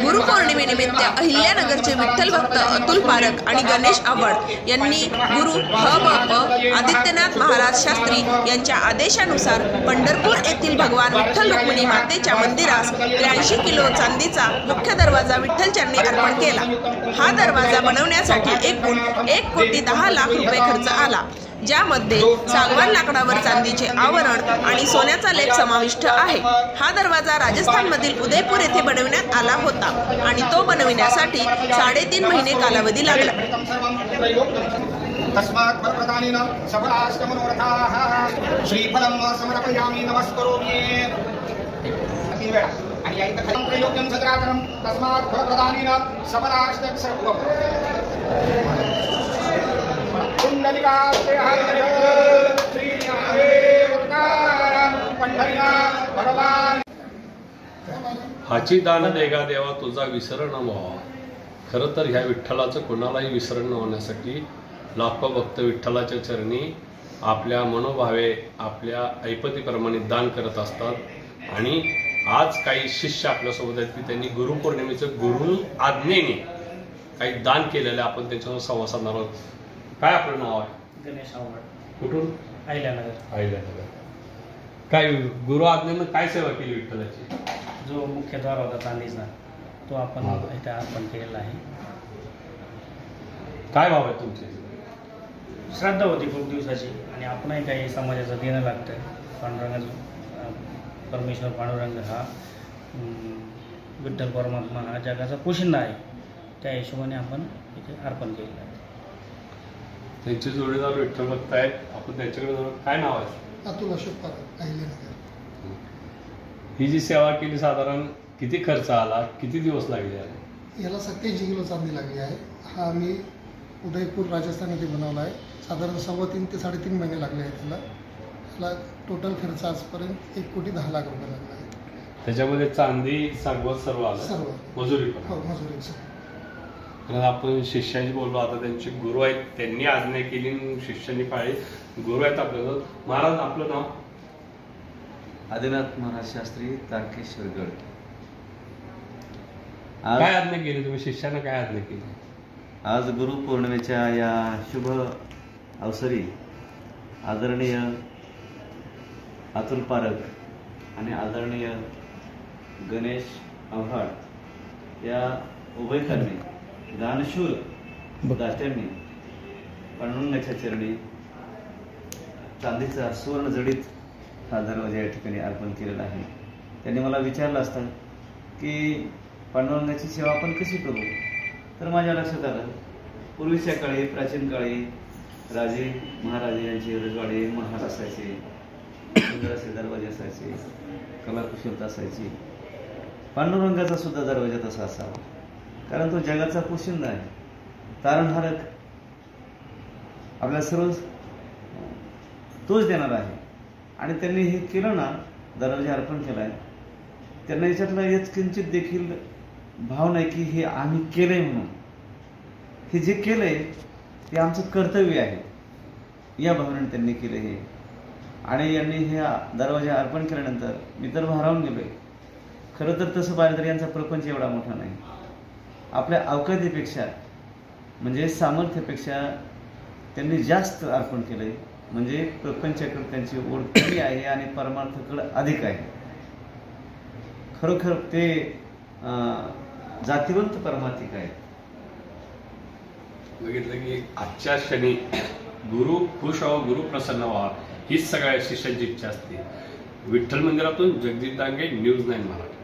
गुरुपौर्णिमेनिमित्त अहिल्यानगरचे विठ्ठल भक्त अतुल पारख आणि गणेश आवड यांनी गुरु ह.ब.प. आदित्यनाथ महाराज शास्त्री यांच्या आदेशानुसार पंढरपूर येथील भगवान विठ्ठल रुक्मिणी मातेच्या मंदिरास 83 किलो चांदीचा मुख्य दरवाजा विठ्ठल चरणी अर्पण केला। हा दरवाजा बनवण्यासाठी एकूण 1,10,00,000 रुपये खर्च आला, ज्यामध्ये सागवान लाकडावर चांदीचे आवरण आणि सोन्याचा लेप समाविष्ट आहे। हा दरवाजा राजस्थानमधील उदयपूर येथे बनवण्यात आला होता आणि तो बनविण्यासाठी 3.5 महिने कालावधी लागला। तस्मात् वरप्रदानेन सबलाष्टमनोरथाः श्रीफलं समर्पयामि नमस्करोमि। आणि या इथं खलं प्रयोग्यं सदरातरं तस्मात् वरप्रदानेन सबलाष्टमनोरथाः कुंडलिकास्ते हरिः श्री पंढरीनाथ भगवान। हाची दान देगा देवा तुझा विसर न व्हावा। खरं तर ह्या विठ्ठलाचं कोणालाही विसरण न होण्यासाठी लाखो भक्त विठ्ठलाच्या चरणी आपल्या मनोभावे आपल्या ऐपतीप्रमाणे दान करत असतात। आणि आज काही शिष्य आपल्यासोबत आहेत की त्यांनी गुरुपौर्णिमेचं गुरु आज्ञेने काही दान केलेलं आपण त्यांच्यावर संवाद साधणार आहोत। काय आपलं नाव आहे? गणेश आवड। कुठून? अहिल्यानगर। अहिल्यानगर। काय गुरु आज्ञेनं काय सेवा केली विठ्ठलाची? जो मुख्य द्वार होता चांदीचा तो आपण इथे अर्पण केलेला आहे। काय भाव आहे तुमचे? श्रद्धा होती खूप दिवसाची आणि आपणही काही समाजाचं देणं लागतं। पांडुरंग परमेश्वर पांडुरंग हा विठ्ठल परमात्मा हा जगाचा पोशिंदा आहे, त्या हिशोबाने आपण इथे अर्पण केलेलं आहे। त्यांचे जोडीदार विठ्ठल भक्त आहेत, आपण त्यांच्याकडे जाऊ। काय नाव आहे? अतुल अशोक पारख, अहिल्यानगर। ही जी सेवा केली साधारण किती खर्च आला, किती दिवस लागले? याला 87 किलो चांदी लागली आहे। हा आम्ही उदयपूर राजस्थान येथे बनवला आहे। साधारण 3.25 ते 3.5 महिने लागले आहेत त्याला टोटल खर्च आजपर्यंत 1,10,00,000 रुपये लागला आहे। त्याच्यामध्ये चांदी सागवत सर्व आलं? सर्व मजुरी पण? हो, मजुरी सर्व। आपण शिष्यांशी बोललो, आता त्यांचे गुरु आहेत, त्यांनी आज्ञा केली, शिष्यांनी पाळली। गुरु आहेत आपल्याला। महाराज आपलं नाव? आदिनाथ महाराज शास्त्री, तारकेश्वर गड। काय आज्ञा केली तुम्ही शिष्यांना? काय आज्ञा केली? आज गुरुपौर्णिमेच्या या शुभ अवसरी आदरणीय अतुल पारख आणि आदरणीय गणेश आव्हाड या उभयकर्मी दानशूर दात्यांनी पांडुरंगाच्या चरणी चांदीचा सुवर्ण जडित हा दरवाजा या ठिकाणी अर्पण केलेला आहे। त्यांनी मला विचारलं असतं की पांडुरंगाची सेवा आपण कशी करू, तर माझ्या लक्षात आलं पूर्वीच्या काळी, प्राचीन काळी राजे महाराजे यांचे रजवाडे महाल असायचे, सुंदर असे दरवाजे असायचे, कलाकुशलता असायची। पांडुरंगाचा सुद्धा दरवाजा तसा असावा, कारण तो जगाचा पोशिंदा आहे, तारणहारक आपल्या सर्व तोच देणार आहे। आणि त्यांनी हे केलं ना, दरवाजा अर्पण केलाय, त्यांना याच्यातला हेच किंचित देखील भाव नाही की हे आम्ही केलंय म्हणून। हे जे केलंय ते आमचं कर्तव्य आहे या भावनेने त्यांनी केलं हे। आणि यांनी हे दरवाजा अर्पण केल्यानंतर मी तर भारावून गेलोय। खरं तर तसं पाहिलं तर यांचा प्रपंच एवढा मोठा नाही, आपल्या अवकातीपेक्षा म्हणजे सामर्थ्यापेक्षा त्यांनी जास्त अर्पण केलंय। म्हणजे प्रपंचाकडे त्यांची ओढ कमी आहे आणि परमार्थाकडे अधिक आहे। खरोखर ते जातिवंत परमार्थिक आहेत। बघितलं की आजच्या क्षणी गुरु खुश व्हावा, गुरु प्रसन्न व्हावा हीच सगळ्या शिष्यांची इच्छा असते। विठ्ठल मंदिरातून जगदीश डांगे, न्यूज 9 मराठी।